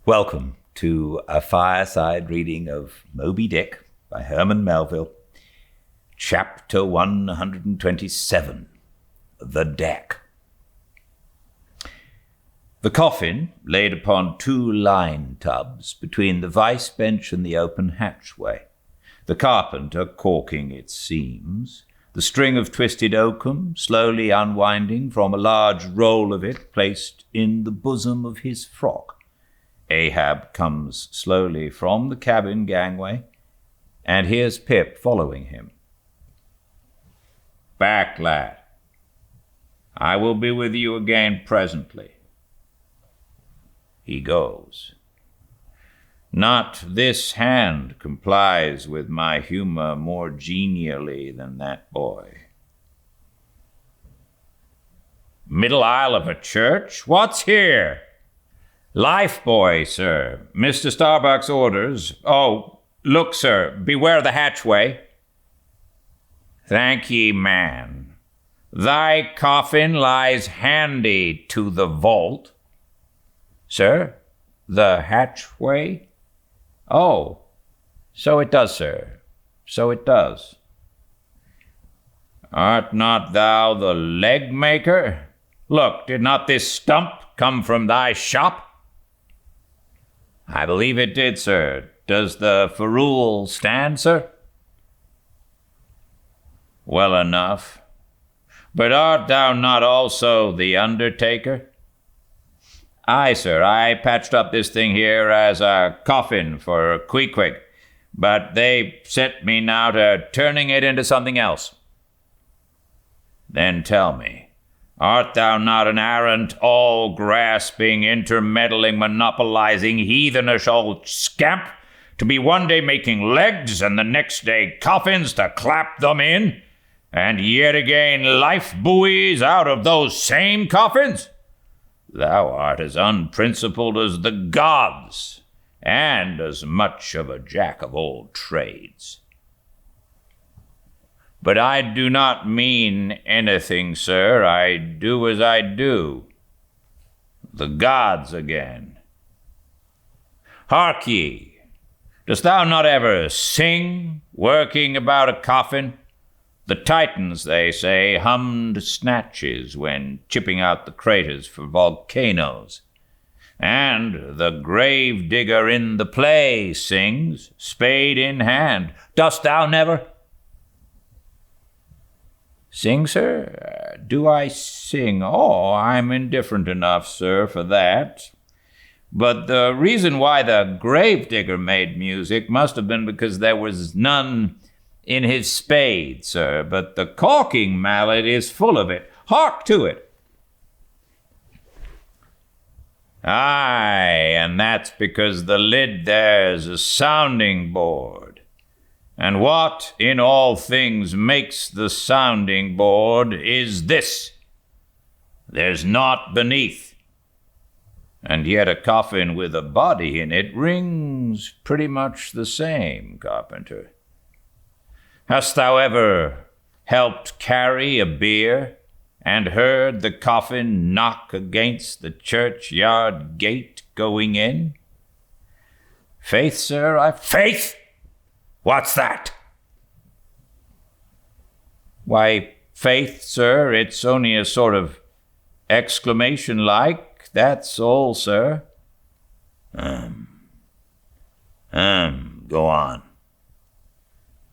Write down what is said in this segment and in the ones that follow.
Welcome to a fireside reading of Moby Dick by Herman Melville, Chapter 127, The Deck. The coffin, laid upon 2 line tubs between the vice bench and the open hatchway, the carpenter caulking its seams, the string of twisted oakum slowly unwinding from a large roll of it placed in the bosom of his frock. Ahab comes slowly from the cabin gangway, and here's Pip following him. "Back, lad. I will be with you again presently." He goes. Not this hand complies with my humor more genially than that boy. "Middle aisle of a church? What's here?" "Life boy, sir. Mr. Starbuck's orders. Oh, look, sir, beware the hatchway." "Thank ye, man. Thy coffin lies handy to the vault." "Sir, the hatchway? Oh, so it does, sir, so it does." "Art not thou the leg maker? Look, did not this stump come from thy shop?" "I believe it did, sir. Does the ferrule stand, sir?" "Well enough. But art thou not also the undertaker?" "Aye, sir. I patched up this thing here as a coffin for Queequeg, but they set me now to turning it into something else." "Then tell me, art thou not an arrant, all-grasping, intermeddling, monopolizing, heathenish old scamp, to be one day making legs and the next day coffins to clap them in, and yet again life buoys out of those same coffins? Thou art as unprincipled as the gods, and as much of a jack of all trades." "But I do not mean anything, sir. I do as I do." "The gods again." "Hark ye, dost thou not ever sing, working about a coffin? The Titans, they say, hummed snatches when chipping out the craters for volcanoes. And the grave digger in the play sings, spade in hand. Dost thou never?" "Sing, sir? Do I sing? Oh, I'm indifferent enough, sir, for that. But the reason why the gravedigger made music must have been because there was none in his spade, sir. But the caulking mallet is full of it. Hark to it." "Aye, and that's because the lid there's a sounding board. And what in all things makes the sounding board is this: there's naught beneath. And yet a coffin with a body in it rings pretty much the same, carpenter. Hast thou ever helped carry a bier and heard the coffin knock against the churchyard gate going in?" "Faith, sir, Faith? What's that?" "Why, faith, sir, it's only a sort of exclamation like, that's all, sir." Go on."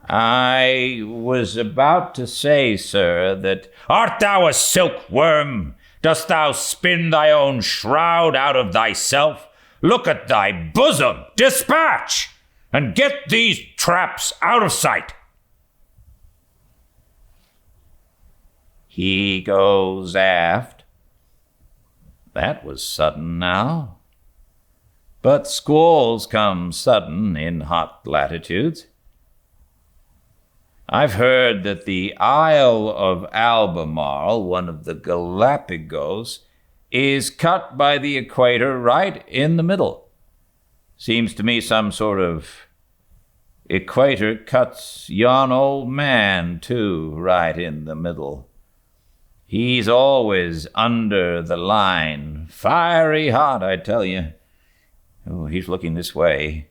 "I was about to say, sir, that—" "Art thou a silkworm? Dost thou spin thy own shroud out of thyself? Look at thy bosom! Dispatch! And get these traps out of sight." He goes aft. That was sudden now. But squalls come sudden in hot latitudes. I've heard that the Isle of Albemarle, one of the Galapagos, is cut by the equator right in the middle. Seems to me some sort of equator cuts yon old man, too, right in the middle. He's always under the line. Fiery hot, I tell you. Oh, he's looking this way.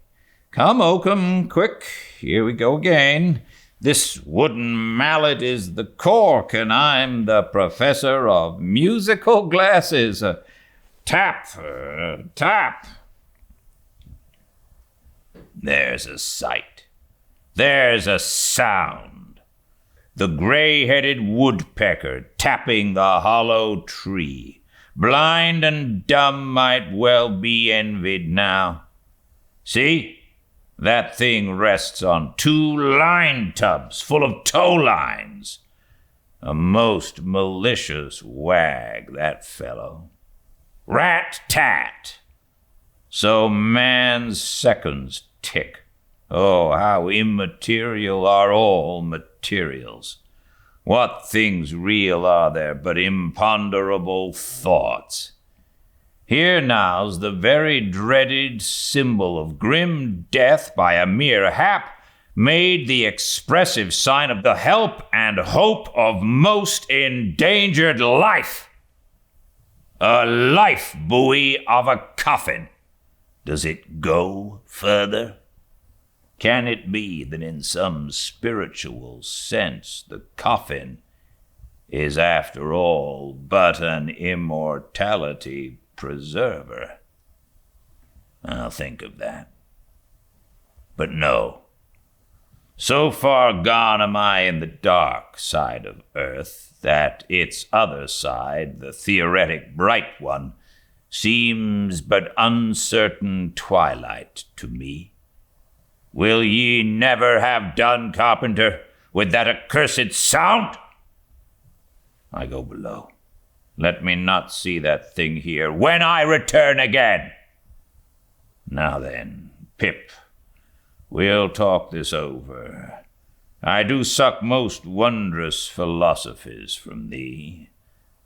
Come, Oakham, quick, here we go again. This wooden mallet is the cork, and I'm the professor of musical glasses. Tap, tap. There's a sight. There's a sound. The gray-headed woodpecker tapping the hollow tree. Blind and dumb might well be envied now. See? That thing rests on 2 line tubs full of tow lines. A most malicious wag, that fellow. Rat-tat. So man's seconds tick. Oh, how immaterial are all materials. What things real are there but imponderable thoughts? Here now's the very dreaded symbol of grim death by a mere hap, made the expressive sign of the help and hope of most endangered life. A life buoy of a coffin. Does it go further? Can it be that in some spiritual sense the coffin is after all but an immortality preserver? I'll think of that. But no. So far gone am I in the dark side of earth that its other side, the theoretic bright one, seems but uncertain twilight to me. Will ye never have done, carpenter, with that accursed sound? I go below. Let me not see that thing here when I return again. Now then, Pip, we'll talk this over. I do suck most wondrous philosophies from thee.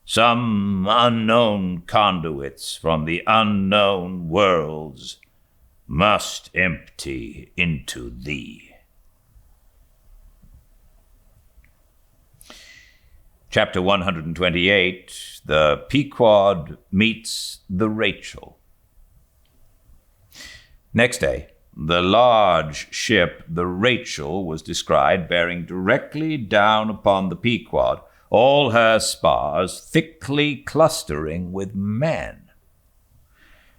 Some unknown conduits from the unknown worlds must empty into thee. Chapter 128, The Pequod Meets the Rachel. Next day, the large ship, the Rachel, was descried bearing directly down upon the Pequod, all her spars thickly clustering with men.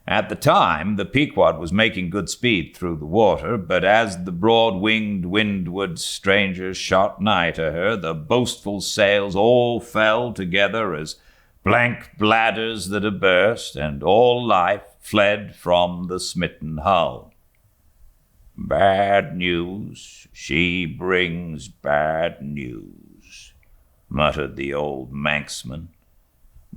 At the time, the Pequod was making good speed through the water, but as the broad-winged windward stranger shot nigh to her, the boastful sails all fell together as blank bladders that are burst, and all life fled from the smitten hull. Bad news, she brings bad news, muttered the old Manxman.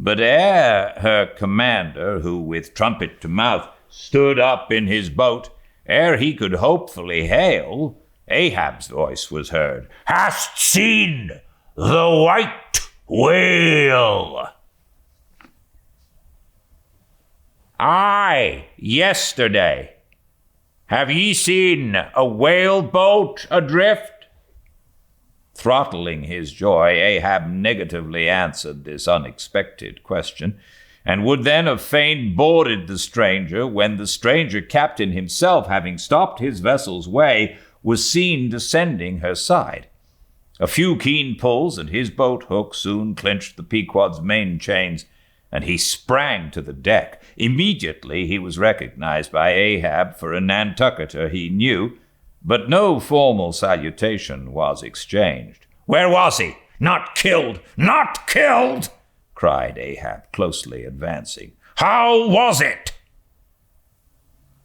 But ere her commander, who with trumpet to mouth stood up in his boat, ere he could hopefully hail, Ahab's voice was heard. Hast seen the white whale? Aye, yesterday. Have ye seen a whale boat adrift? Throttling his joy, Ahab negatively answered this unexpected question, and would then have fain boarded the stranger, when the stranger captain himself, having stopped his vessel's way, was seen descending her side. A few keen pulls, and his boat hook soon clinched the Pequod's main chains, and he sprang to the deck. Immediately he was recognized by Ahab for a Nantucketer he knew, but no formal salutation was exchanged. Where was he? Not killed! Not killed! Cried Ahab, closely advancing. How was it?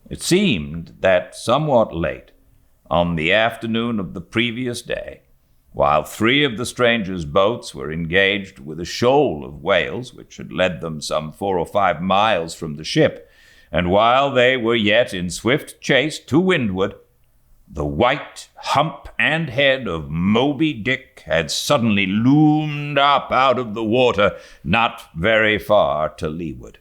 It seemed that somewhat late, on the afternoon of the previous day, while 3 of the strangers' boats were engaged with a shoal of whales which had led them some 4 or 5 miles from the ship, and while they were yet in swift chase to windward, the white hump and head of Moby Dick had suddenly loomed up out of the water not very far to leeward,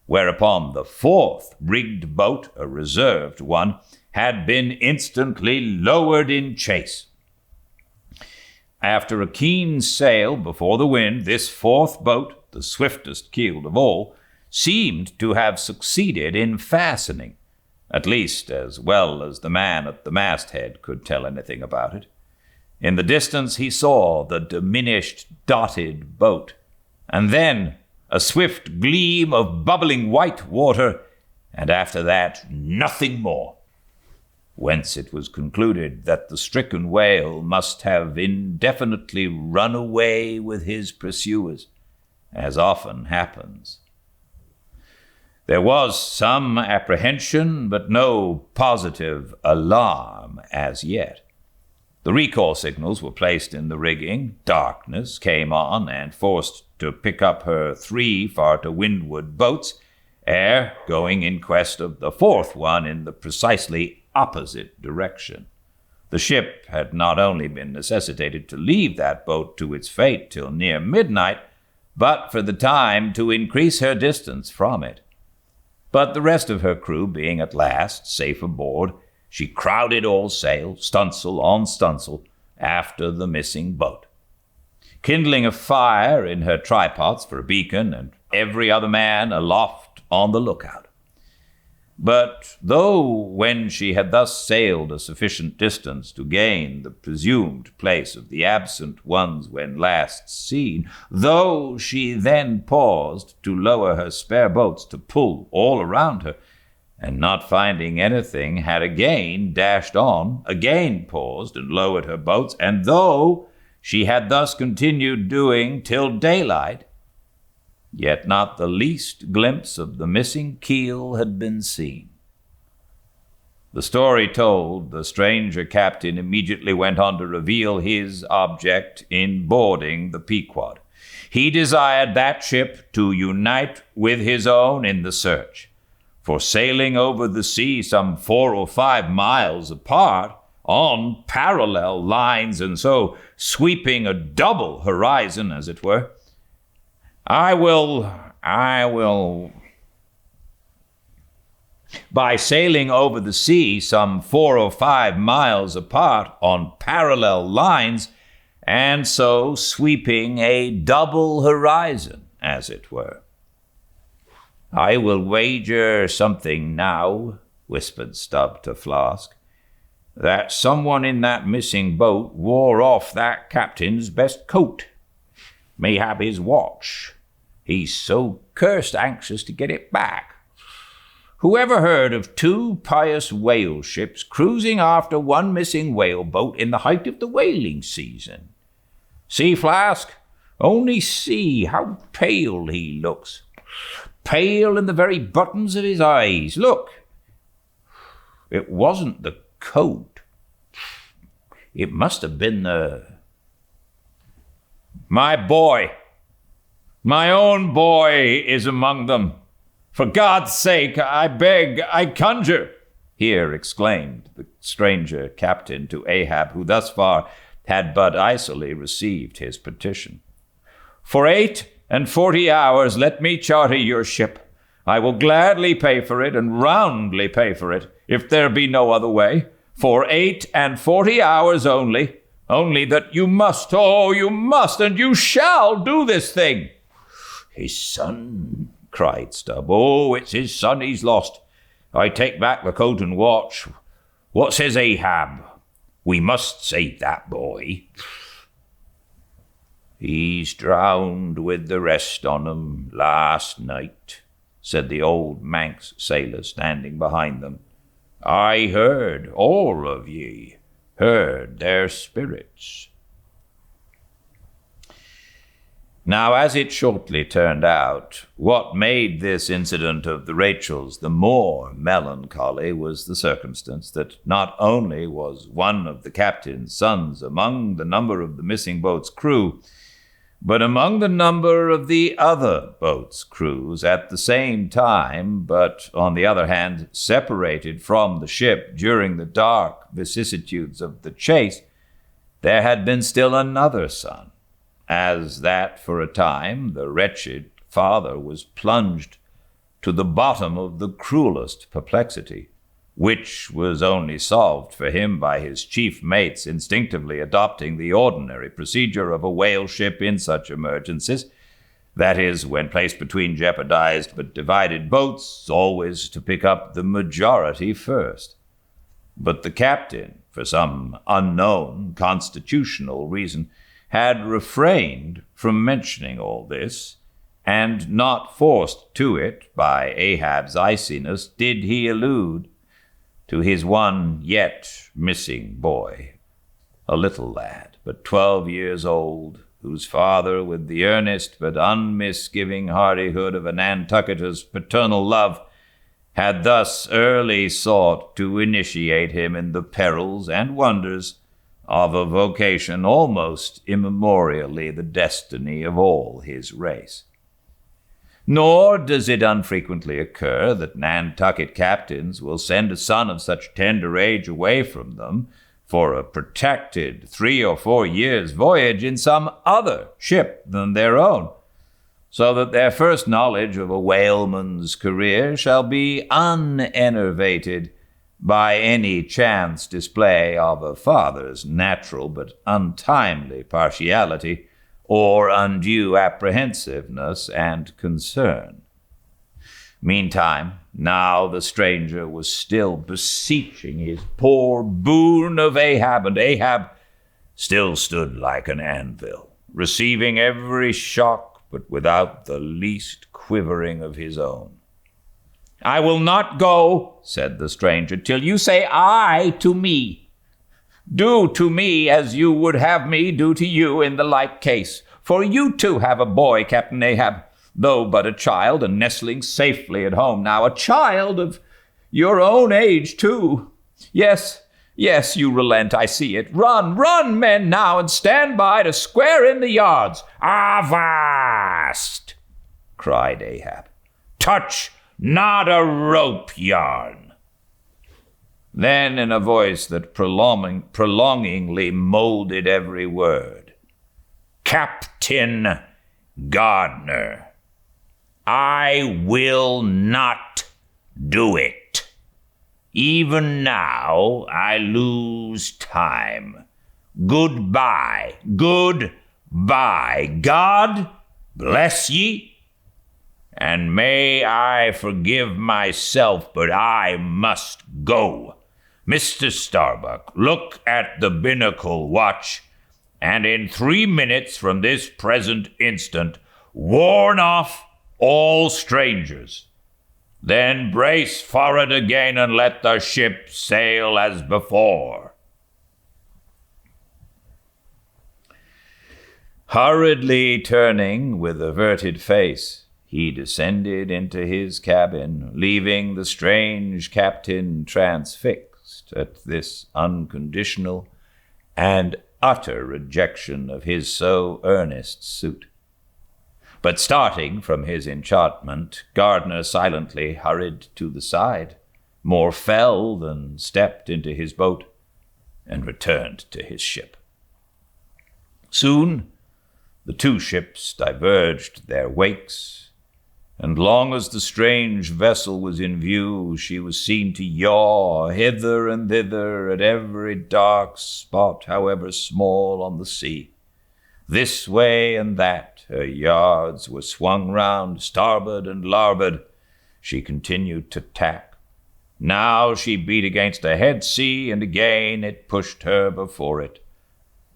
whereupon the 4th rigged boat, a reserved one, had been instantly lowered in chase. After a keen sail before the wind, this 4th boat, the swiftest keeled of all, seemed to have succeeded in fastening, at least as well as the man at the masthead could tell anything about it. In the distance he saw the diminished, dotted boat, and then a swift gleam of bubbling white water, and after that nothing more, whence it was concluded that the stricken whale must have indefinitely run away with his pursuers, as often happens. There was some apprehension, but no positive alarm as yet. The recall signals were placed in the rigging. Darkness came on and forced to pick up her 3 far to windward boats, ere going in quest of the 4th one in the precisely opposite direction. The ship had not only been necessitated to leave that boat to its fate till near midnight, but for the time to increase her distance from it. But the rest of her crew being at last safe aboard, she crowded all sail, stunsail on stunsail, after the missing boat, kindling a fire in her trypots for a beacon, and every other man aloft on the lookout. But though when she had thus sailed a sufficient distance to gain the presumed place of the absent ones when last seen, though she then paused to lower her spare boats to pull all around her, and not finding anything had again dashed on, again paused and lowered her boats, and though she had thus continued doing till daylight, yet not the least glimpse of the missing keel had been seen. The story told, the stranger captain immediately went on to reveal his object in boarding the Pequod. He desired that ship to unite with his own in the search, for sailing over the sea some 4 or 5 miles apart, on parallel lines, and so sweeping a double horizon, as it were, by sailing over the sea some 4 or 5 miles apart on parallel lines, and so sweeping a double horizon, as it were. "I will wager something now," whispered Stubb to Flask, "that someone in that missing boat wore off that captain's best coat. Mayhap his watch. He's so cursed anxious to get it back. Whoever heard of 2 pious whale ships cruising after one missing whale boat in the height of the whaling season? See, Flask, only see how pale he looks. Pale in the very buttons of his eyes. Look, it wasn't the coat. It must have been My boy, my own boy is among them. For God's sake, I beg, I conjure," here exclaimed the stranger captain to Ahab, who thus far had but icily received his petition. "For 48 hours let me charter your ship. I will gladly pay for it, and roundly pay for it, if there be no other way. For 48 hours only that you must, and you shall do this thing." "His son," cried Stubb. "Oh, it's his son he's lost. I take back the coat and watch. What says Ahab? We must save that boy." "He's drowned with the rest on 'em last night," said the old Manx sailor standing behind them. "I heard, all of ye heard their spirits." Now, as it shortly turned out, what made this incident of the Rachels the more melancholy was the circumstance that not only was one of the captain's sons among the number of the missing boat's crew, but among the number of the other boat's crews at the same time, but, on the other hand, separated from the ship during the dark vicissitudes of the chase, there had been still another son, as that for a time the wretched father was plunged to the bottom of the cruelest perplexity, which was only solved for him by his chief mates instinctively adopting the ordinary procedure of a whale ship in such emergencies, That is, when placed between jeopardized but divided boats, always to pick up the majority first. But the captain, for some unknown constitutional reason, had refrained from mentioning all this, and not forced to it by Ahab's iciness, did he allude to his one yet missing boy, a little lad, but 12 years old, whose father, with the earnest but unmisgiving hardihood of a Nantucket's paternal love, had thus early sought to initiate him in the perils and wonders of a vocation almost immemorially the destiny of all his race. Nor does it unfrequently occur that Nantucket captains will send a son of such tender age away from them for a protected 3 or 4 years' voyage in some other ship than their own, so that their first knowledge of a whaleman's career shall be unenervated by any chance display of a father's natural but untimely partiality or undue apprehensiveness and concern. Meantime, now the stranger was still beseeching his poor boon of Ahab, and Ahab still stood like an anvil, receiving every shock, but without the least quivering of his own. "I will not go," said the stranger, "till you say aye to me. Do to me as you would have me do to you in the like case. For you too have a boy, Captain Ahab, though but a child, and nestling safely at home now, a child of your own age too. Yes, you relent, I see it. Run, men, now, and stand by to square in the yards." "Avast!" cried Ahab. "Touch not a rope yarn." Then, in a voice that prolongingly molded every word, "Captain Gardner, I will not do it. Even now I lose time. Goodbye. God bless ye. And may I forgive myself, but I must go. Mr. Starbuck, look at the binnacle watch, and in 3 minutes from this present instant, warn off all strangers. Then brace for it again and let the ship sail as before." Hurriedly turning with averted face, he descended into his cabin, leaving the strange captain transfixed at this unconditional and utter rejection of his so earnest suit. But starting from his enchantment, Gardner silently hurried to the side, more fell than stepped into his boat, and returned to his ship. Soon the two ships diverged their wakes, and long as the strange vessel was in view, she was seen to yaw hither and thither at every dark spot, however small, on the sea. This way and that, her yards were swung round starboard and larboard. She continued to tack. Now she beat against a head sea, and again it pushed her before it,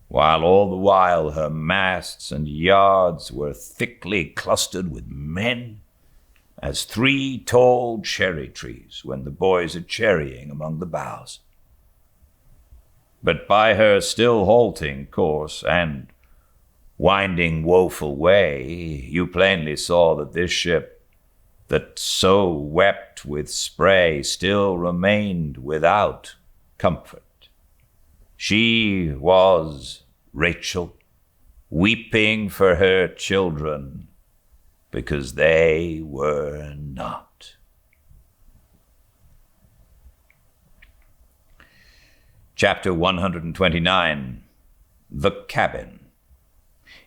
while all the while her masts and yards were thickly clustered with men, as 3 tall cherry trees when the boys are cherrying among the boughs. But by her still halting course and winding woeful way, you plainly saw that this ship, that so wept with spray, still remained without comfort. She was Rachel, weeping for her children, because they were not. Chapter 129, The Cabin.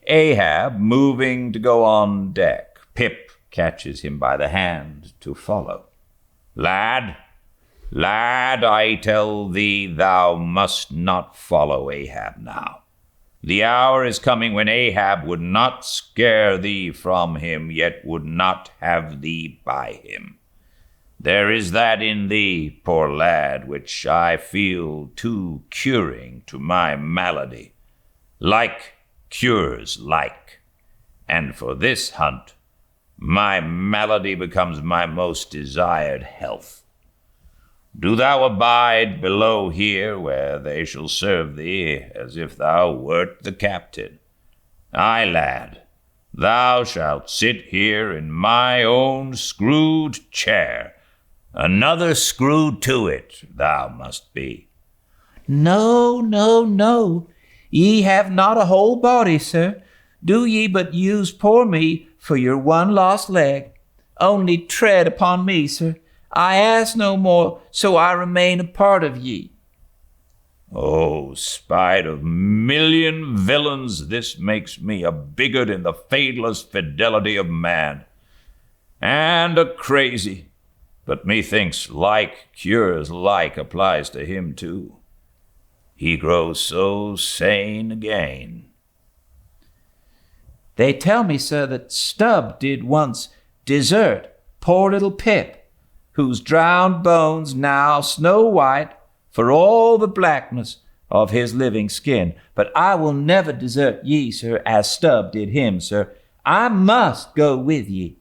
Ahab, moving to go on deck, Pip catches him by the hand to follow. Lad, I tell thee, thou must not follow Ahab now. The hour is coming when Ahab would not scare thee from him, yet would not have thee by him. There is that in thee, poor lad, which I feel too curing to my malady. Like cures like, and for this hunt, my malady becomes my most desired health. Do thou abide below here, where they shall serve thee as if thou wert the captain. Aye, lad, thou shalt sit here in my own screwed chair. Another screw to it thou must be. No, no, no. Ye have not a whole body, sir. Do ye but use poor me for your one lost leg. Only tread upon me, sir. I ask no more, so I remain a part of ye. Oh, spite of million villains, this makes me a bigot in the fadeless fidelity of man, and a crazy. But methinks like cures like applies to him too. He grows so sane again. They tell me, sir, that Stubb did once desert poor little Pip, whose drowned bones now snow white for all the blackness of his living skin. But I will never desert ye, sir, as Stubb did him, sir. I must go with ye.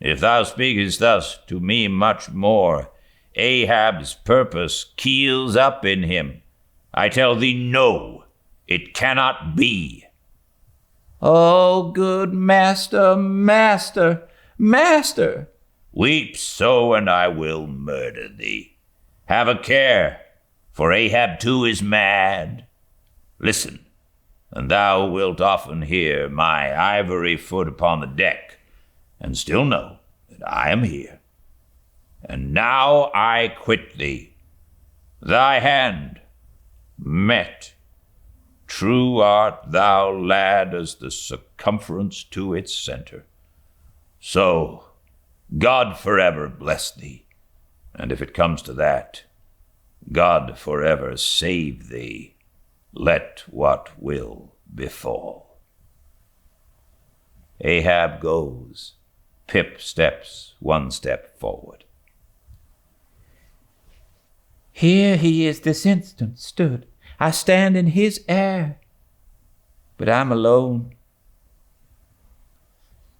If thou speakest thus to me much more, Ahab's purpose keels up in him. I tell thee, no, it cannot be. Oh, good master, master, master! Weep so, and I will murder thee. Have a care, for Ahab too is mad. Listen, and thou wilt often hear my ivory foot upon the deck, and still know that I am here. And now I quit thee. Thy hand met. True art thou, lad, as the circumference to its center. So, God forever bless thee, and if it comes to that, God forever save thee, let what will befall. Ahab goes. Pip steps one step forward. Here he is this instant stood. I stand in his air, but I'm alone.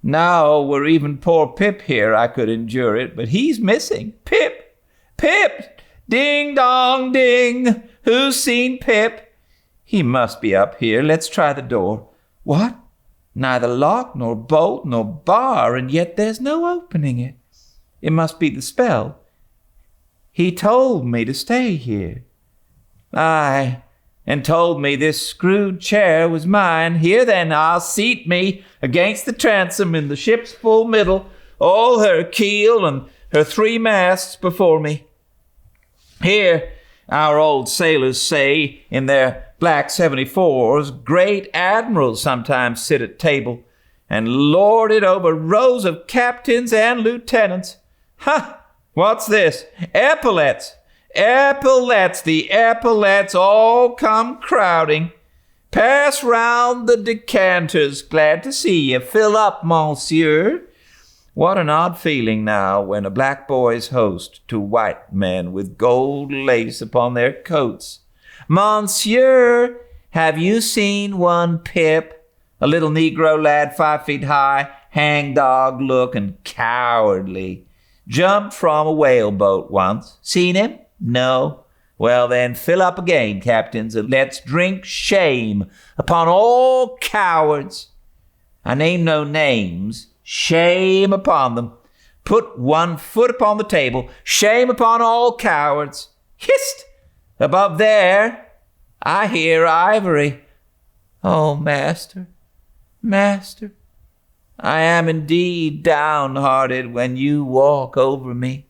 Now were even poor Pip here, I could endure it, but he's missing. Pip! Pip! Ding dong ding! Who's seen Pip? He must be up here. Let's try the door. What? Neither lock nor bolt nor bar, and yet there's no opening it. It must be the spell. He told me to stay here. Aye, and told me this screwed chair was mine. Here then, I'll seat me against the transom in the ship's full middle, all her keel and her 3 masts before me. Here, our old sailors say, in their black 74s, great admirals sometimes sit at table and lord it over rows of captains and lieutenants. Ha! What's this? Epaulets! Epaulets! The epaulets all come crowding. Pass round the decanters. Glad to see you. Fill up, monsieur. What an odd feeling now when a black boy's host to white men with gold lace upon their coats. Monsieur, have you seen one Pip? A little Negro lad 5 feet high, hangdog look and cowardly. Jumped from a whaleboat once. Seen him? No. Well then, fill up again, captains, and let's drink shame upon all cowards. I name no names. Shame upon them. Put 1 foot upon the table. Shame upon all cowards. Hist! Above there, I hear ivory. Oh, master, master, I am indeed downhearted when you walk over me.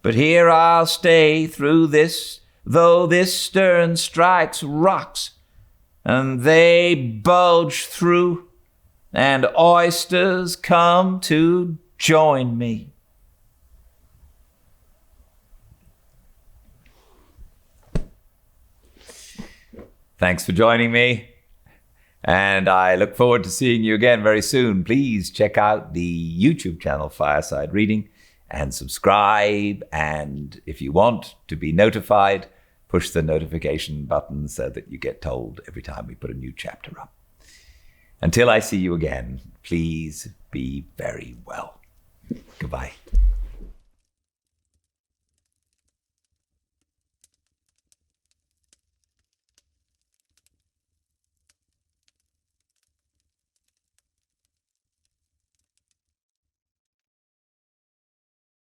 But here I'll stay through this, though this stern strikes rocks, and they bulge through, and oysters come to join me. Thanks for joining me. And I look forward to seeing you again very soon. Please check out the YouTube channel Fireside Reading and subscribe. And if you want to be notified, push the notification button so that you get told every time we put a new chapter up. Until I see you again, please be very well. Goodbye.